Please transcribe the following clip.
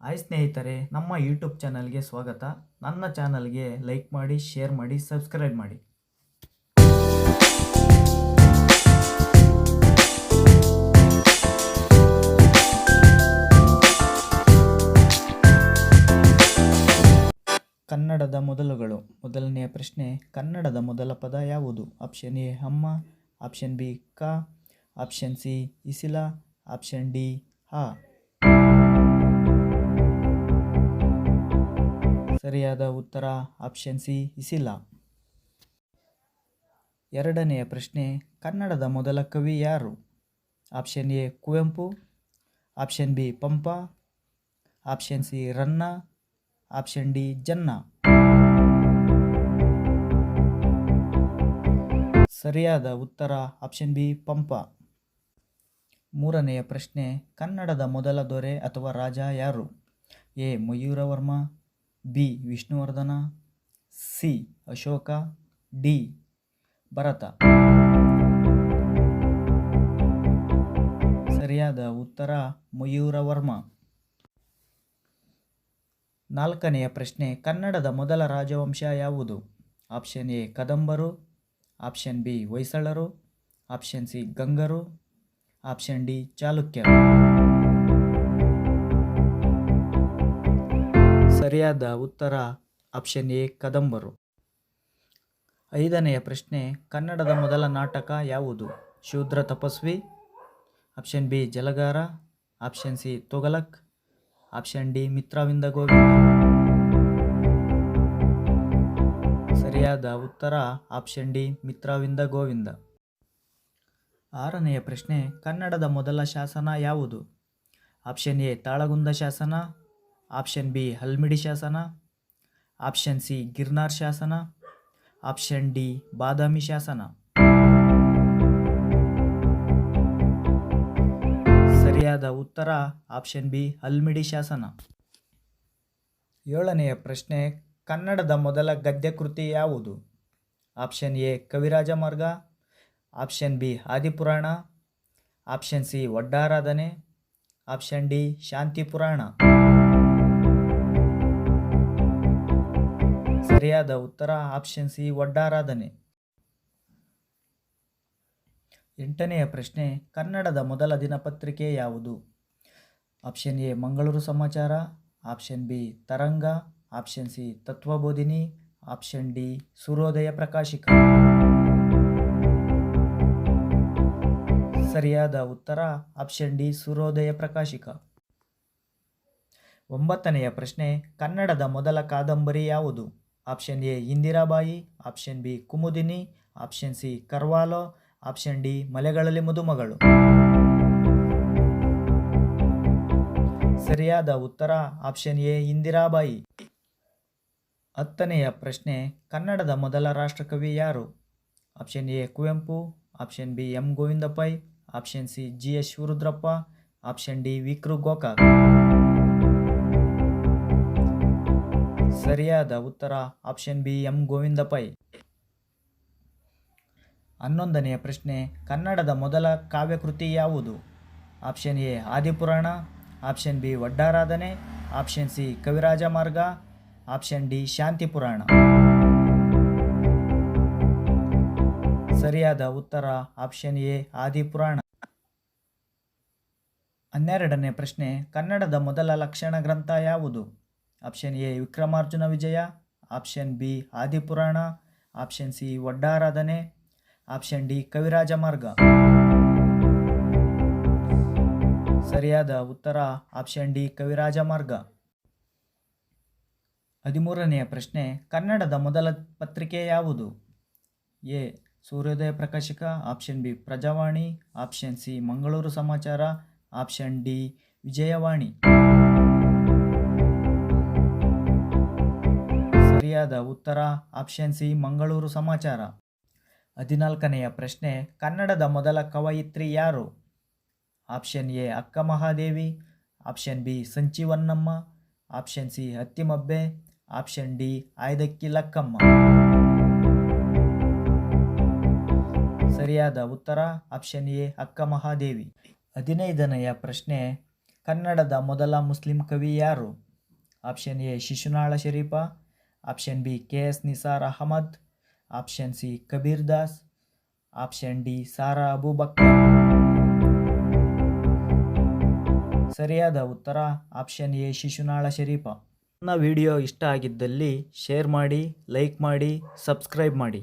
Hi ಸ್ನೇಹಿತರೆ, ನಮ್ಮ YouTube ಚಾನಲ್ಗೆ ಸ್ವಾಗತ. ನನ್ನ ಚಾನಲ್ಗೆ ಲೈಕ್ ಮಾಡಿ, ಶೇರ್ ಮಾಡಿ, ಸಬ್ಸ್ಕ್ರೈಬ್ ಮಾಡಿ. ಕನ್ನಡದ ಮೊದಲುಗಳು. ಮೊದಲನೆಯ ಪ್ರಶ್ನೆ, ಕನ್ನಡದ ಮೊದಲ ಪದ ಯಾವುದು? ಆಪ್ಷನ್ ಎ ಅಮ್ಮ, ಆಪ್ಷನ್ ಬಿ ಕ, option C Isila, option D ಹ. ಸರಿಯಾದ ಉತ್ತರ ಆಪ್ಷನ್ ಸಿ ಇಸಿಲ. ಎರಡನೆಯ ಪ್ರಶ್ನೆ, ಕನ್ನಡದ ಮೊದಲ ಕವಿ ಯಾರು? Option A Kuvempu, option B Pampa, option C Ranna, option D Janna. ಸರಿಯಾದ ಉತ್ತರ ಆಪ್ಷನ್ ಬಿ ಪಂಪ. ಮೂರನೆಯ ಪ್ರಶ್ನೆ, ಕನ್ನಡದ ಮೊದಲ ದೊರೆ ಅಥವಾ ರಾಜ ಯಾರು? A Mayuravarma, B Vishnuvardhana, C Ashoka, D Bharata. ಸರಿಯಾದ ಉತ್ತರ ಮಯೂರವರ್ಮ. ನಾಲ್ಕನೆಯ ಪ್ರಶ್ನೆ, ಕನ್ನಡದ ಮೊದಲ ರಾಜವಂಶ ಯಾವುದು? ಆಪ್ಷನ್ ಎ ಕದಂಬರು, ಆಪ್ಷನ್ ಬಿ ಹೊಯ್ಸಳರು, ಆಪ್ಷನ್ ಸಿ ಗಂಗರು, ಆಪ್ಷನ್ ಡಿ ಚಾಲುಕ್ಯರು. ಸರಿಯಾದ ಉತ್ತರ ಆಪ್ಷನ್ ಎ ಕದಂಬರು. ಐದನೆಯ ಪ್ರಶ್ನೆ, ಕನ್ನಡದ ಮೊದಲ ನಾಟಕ ಯಾವುದು? Shudra Tapasvi, option B Jalagara, option C Tughlaq, option D Mitravinda Govinda. ಸರಿಯಾದ ಉತ್ತರ ಆಪ್ಷನ್ ಡಿ ಮಿತ್ರವಿಂದ ಗೋವಿಂದ. ಆರನೆಯ ಪ್ರಶ್ನೆ, ಕನ್ನಡದ ಮೊದಲ ಶಾಸನ ಯಾವುದು? ಆಪ್ಷನ್ ಎ ತಾಳಗುಂದ ಶಾಸನ, ಆಪ್ಷನ್ ಬಿ ಹಲ್ಮಿಡಿ ಶಾಸನ, ಆಪ್ಷನ್ ಸಿ ಗಿರ್ನಾರ್ ಶಾಸನ, ಆಪ್ಷನ್ ಡಿ ಬಾದಾಮಿ ಶಾಸನ. ಸರಿಯಾದ ಉತ್ತರ ಆಪ್ಷನ್ ಬಿ ಹಲ್ಮಿಡಿ ಶಾಸನ. ಏಳನೆಯ ಪ್ರಶ್ನೆ, ಕನ್ನಡದ ಮೊದಲ ಗದ್ಯ ಕೃತಿ ಯಾವುದು? Option A Kaviraja Marga, option B Adipurana, option C Vaddaradhane, option D Shanti Purana. ಸರಿಯಾದ ಉತ್ತರ ಆಪ್ಷನ್ ಸಿ ಒಡ್ಡಾರಾಧನೆ. ಎಂಟನೆಯ ಪ್ರಶ್ನೆ, ಕನ್ನಡದ ಮೊದಲ ದಿನಪತ್ರಿಕೆ ಯಾವುದು? Option A Mangaluru Samachara, option B ತರಂಗ, ಆಪ್ಷನ್ ಸಿ ತತ್ವಬೋಧಿನಿ, ಆಪ್ಷನ್ ಡಿ ಸೂರ್ಯೋದಯ ಪ್ರಕಾಶಿಕ. ಸರಿಯಾದ ಉತ್ತರ ಆಪ್ಷನ್ ಡಿ ಸೂರ್ಯೋದಯ ಪ್ರಕಾಶಿಕ. ಒಂಬತ್ತನೆಯ ಪ್ರಶ್ನೆ, ಕನ್ನಡದ ಮೊದಲ ಕಾದಂಬರಿ ಯಾವುದು? Option A Indirabai, option B Kumudini, option C Karvalo, option D Malegalalli Madumagalu. ಸರಿಯಾದ ಉತ್ತರ ಆಪ್ಷನ್ ಎ ಇಂದಿರಾಬಾಯಿ. ಹತ್ತನೆಯ ಪ್ರಶ್ನೆ, ಕನ್ನಡದ ಮೊದಲ ರಾಷ್ಟ್ರಕವಿ ಯಾರು? Option A Kuvempu, option B M Govinda Pai, option C G S Shivarudrappa, option D ವಿಕ್ರು ಗೋಕಾಕ್. ಸರಿಯಾದ ಉತ್ತರ option B M Govinda Pai. ಹನ್ನೊಂದನೆಯ ಪ್ರಶ್ನೆ, ಕನ್ನಡದ ಮೊದಲ ಕಾವ್ಯಕೃತಿ ಯಾವುದು? Option A Adipurana, option B Vaddaradhane, option C Kaviraja Marga, option D Shanti Purana. ಸರಿಯಾದ ಉತ್ತರ ಆಪ್ಷನ್ ಎ ಆದಿಪುರಾಣ. ಹನ್ನೆರಡನೇ ಪ್ರಶ್ನೆ, ಕನ್ನಡದ ಮೊದಲ ಲಕ್ಷಣ ಗ್ರಂಥ ಯಾವುದು? Option A Vikramarjuna Vijaya, option B Adipurana, option C Vaddaradhane, option D Kaviraja Marga. ಸರಿಯಾದ ಉತ್ತರ ಆಪ್ಷನ್ ಡಿ ಕವಿರಾಜ ಮಾರ್ಗ. 13ನೆಯ ಪ್ರಶ್ನೆ, ಕನ್ನಡದ ಮೊದಲ ಪತ್ರಿಕೆ ಯಾವುದು? A Suryodaya Prakashika, option B Prajavani, option C Mangaluru Samachara, option D Vijayavani. ಸರಿಯಾದ ಉತ್ತರ ಆಪ್ಷನ್ ಸಿ ಮಂಗಳೂರು ಸಮಾಚಾರ. 14ನೆಯ ಪ್ರಶ್ನೆ, ಕನ್ನಡದ ಮೊದಲ ಕವಯಿತ್ರಿ ಯಾರು? Option A Akka Mahadevi, option B Sanchihonnamma, option C Attimabbe, option D Aydakki Lakkamma. ಸರಿಯಾದ ಉತ್ತರ ಆಪ್ಷನ್ ಎ ಅಕ್ಕ ಮಹಾದೇವಿ. 15ನೆಯ ಪ್ರಶ್ನೆ, ಕನ್ನಡದ ಮೊದಲ ಮುಸ್ಲಿಂ ಕವಿ ಯಾರು? Option A Shishunala Sharif, option B KS Nisar Ahmed, option C Kabir Das, option D Sara Aboobacker. ಸರಿಯಾದ ಉತ್ತರ ಆಪ್ಷನ್ ಎ ಶಿಶುನಾಳ ಶರೀಫ. ನನ್ನ ವಿಡಿಯೋ ಇಷ್ಟ ಆಗಿದ್ದಲ್ಲಿ ಶೇರ್ ಮಾಡಿ, ಲೈಕ್ ಮಾಡಿ, ಸಬ್ಸ್ಕ್ರೈಬ್ ಮಾಡಿ.